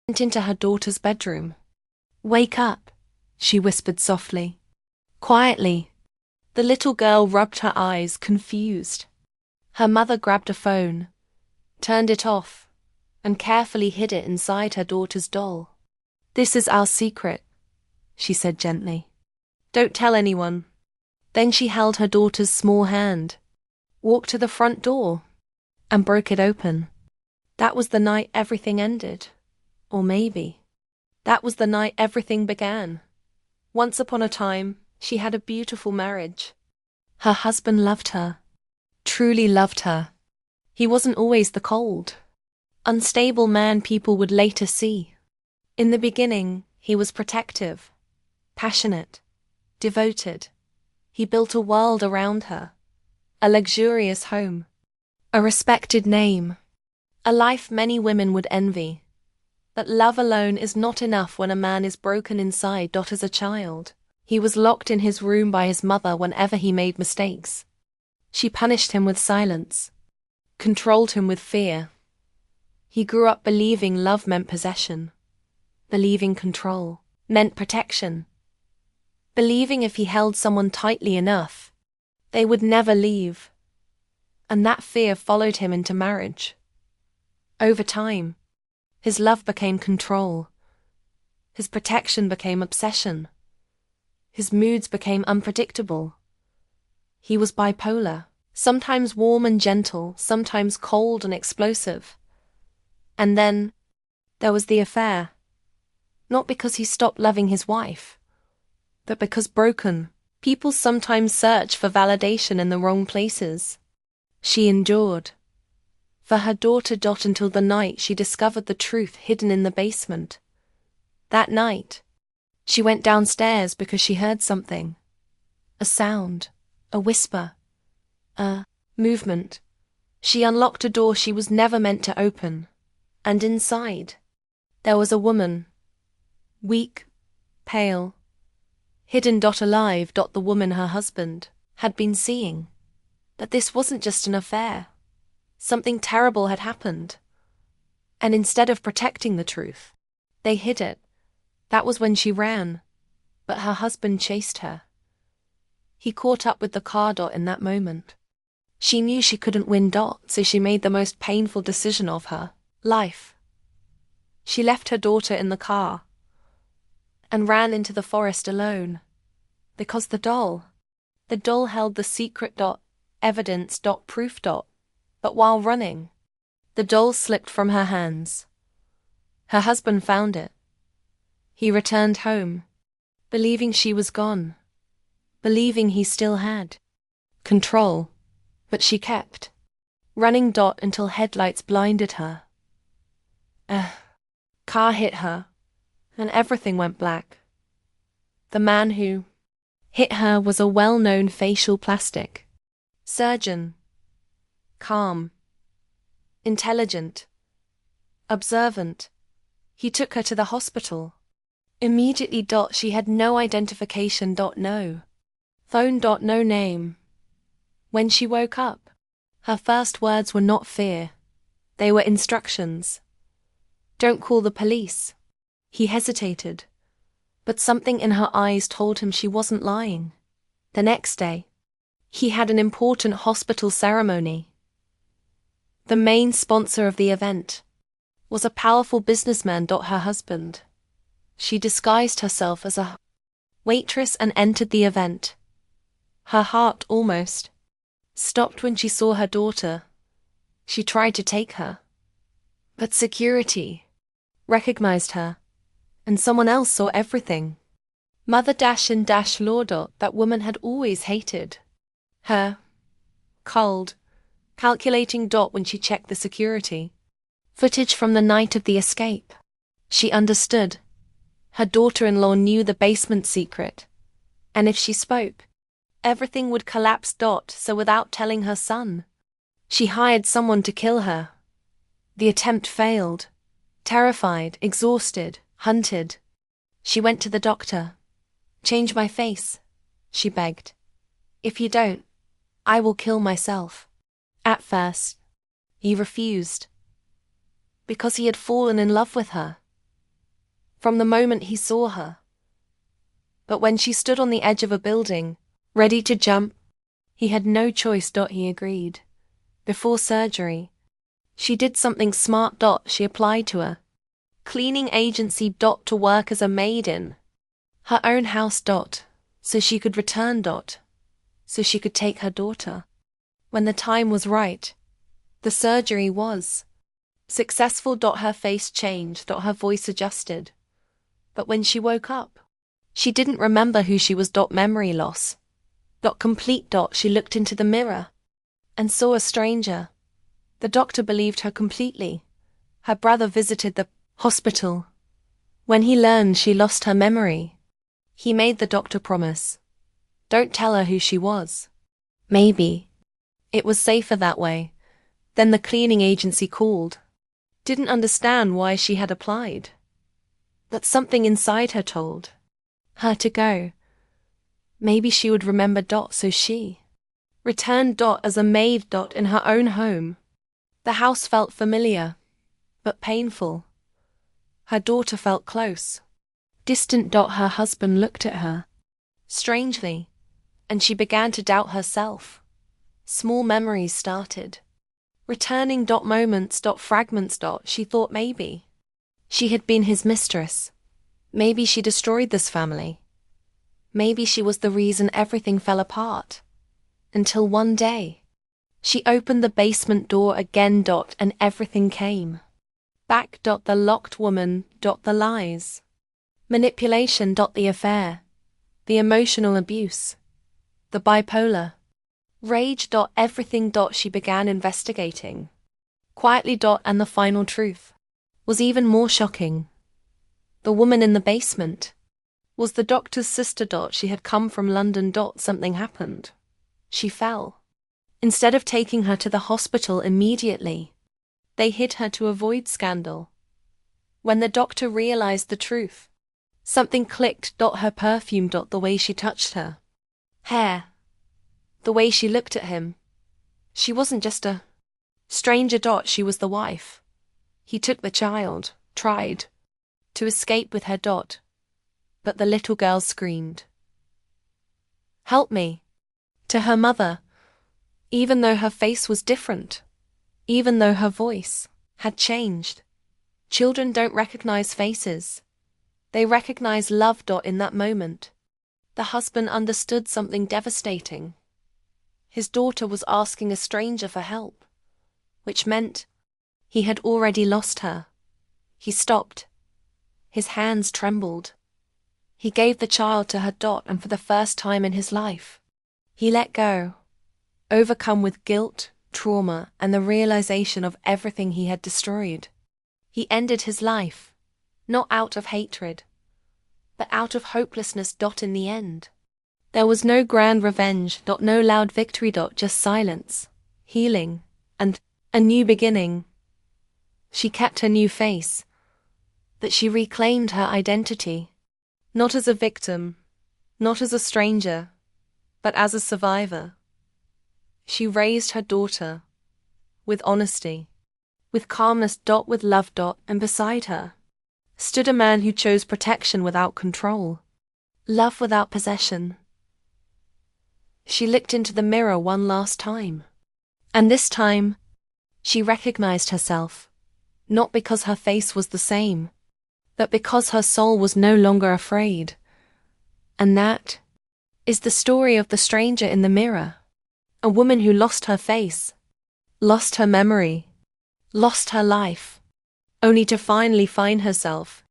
went into her daughter's bedroom. "Wake up," she whispered softly. Quietly. The little girl rubbed her eyes, confused. Her mother grabbed a phone, turned it off, and carefully hid it inside her daughter's doll. "This is our secret," she said gently. "Don't tell anyone." Then she held her daughter's small hand, walked to the front door, and broke it open. That was the night everything ended. Or maybe that was the night everything began. Once upon a time, she had a beautiful marriage. Her husband loved her, truly loved her. He wasn't always the cold, unstable man people would later see. In the beginning, he was protective, passionate, devoted. He built a world around her, a luxurious home, a respected name, a life many women would envy. But love alone is not enough when a man is broken inside. As a child, he was locked in his room by his mother whenever he made mistakes. She punished him with silence, controlled him with fear. He grew up believing love meant possession, believing control meant protection, believing if he held someone tightly enough, they would never leave. And that fear followed him into marriage. Over time, his love became control. His protection became obsession. His moods became unpredictable. He was bipolar, sometimes warm and gentle, sometimes cold and explosive. And then there was the affair. Not because he stopped loving his wife, but because broken people sometimes search for validation in the wrong places. She endured for her daughter until the night she discovered the truth hidden in the basement. That night, she went downstairs because she heard something. A sound, a whisper, a movement. She unlocked a door she was never meant to open, and inside, there was a woman. Weak, pale, hidden. Alive. The woman her husband had been seeing. But this wasn't just an affair. Something terrible had happened. And instead of protecting the truth, they hid it. That was when she ran. But her husband chased her. He caught up with the car. In that moment, she knew she couldn't win. So she made the most painful decision of her life. She left her daughter in the car and ran into the forest alone. Because the doll held the secret. Evidence. Proof. But while running, the doll slipped from her hands. Her husband found it. He returned home, believing she was gone, believing he still had control. But she kept running. Until headlights blinded her. A car hit her, and everything went black. The man who hit her was a well-known facial plastic surgeon. Calm, intelligent, observant. He took her to the hospital. Immediately. She had no identification. No phone. No name. When she woke up, her first words were not fear. They were instructions. Don't call the police. He hesitated, but something in her eyes told him she wasn't lying. The next day, he had an important hospital ceremony. The main sponsor of the event was a powerful businessman. Her husband. She disguised herself as a waitress and entered the event. Her heart almost stopped when she saw her daughter. She tried to take her, but security recognized her, and someone else saw everything. Mother in law. That woman had always hated her. Cold, calculating. When she checked the security footage from the night of the escape, she understood. Her daughter-in-law knew the basement secret, and if she spoke, everything would collapse. So without telling her son, she hired someone to kill her. The attempt failed. Terrified, exhausted, hunted, she went to the doctor. "Change my face," she begged. "If you don't, I will kill myself." At first, he refused, because he had fallen in love with her. from the moment he saw her. But when she stood on the edge of a building, ready to jump, he had no choice. He agreed. Before surgery, she did something smart. She applied to a cleaning agency. To work as a maid in her own house. So she could return. So she could take her daughter. When the time was right, the surgery was successful. Her face changed. Her voice adjusted. But when she woke up, she didn't remember who she was. Memory loss. Complete. She looked into the mirror and saw a stranger. The doctor believed her completely. Her brother visited the hospital. When he learned she lost her memory, he made the doctor promise, "Don't tell her who she was." Maybe it was safer that way. Then the cleaning agency called. Didn't understand why she had applied. But something inside her told her to go. Maybe she would remember. So she returned. As a maid. In her own home. The house felt familiar, but painful. Her daughter felt close, distant. Her husband looked at her strangely, and she began to doubt herself. Small memories started returning. Moments. Fragments. She thought maybe she had been his mistress. Maybe she destroyed this family. Maybe she was the reason everything fell apart. Until one day, she opened the basement door again. And everything came back. The locked woman. The lies. Manipulation. The affair. The emotional abuse. The bipolar. Rage. Everything. She began investigating quietly. And the final truth was even more shocking. The woman in the basement was the doctor's sister. She had come from London. Something happened. She fell. Instead of taking her to the hospital immediately, they hid her to avoid scandal. When the doctor realized the truth, something clicked. Her perfume. The way she touched her hair. The way she looked at him. She wasn't just a stranger. She was the wife. He took the child, tried to escape with her. But the little girl screamed, "Help me," to her mother, even though her face was different, even though her voice had changed. Children don't recognize faces. They recognize love. In that moment, the husband understood something devastating. His daughter was asking a stranger for help, which meant he had already lost her. He stopped. His hands trembled. He gave the child to her. And for the first time in his life, he let go, overcome with guilt, trauma, and the realization of everything he had destroyed. He ended his life, not out of hatred, but out of hopelessness. In the end, there was no grand revenge. No loud victory. Just silence, healing, and a new beginning. She kept her new face, but she reclaimed her identity. Not as a victim, not as a stranger, but as a survivor. She raised her daughter with honesty, with calmness. With love. And beside her stood a man who chose protection without control, love without possession. She looked into the mirror one last time, and this time she recognized herself, not because her face was the same, but because her soul was no longer afraid. And that is the story of the stranger in the mirror. A woman who lost her face, lost her memory, lost her life, only to finally find herself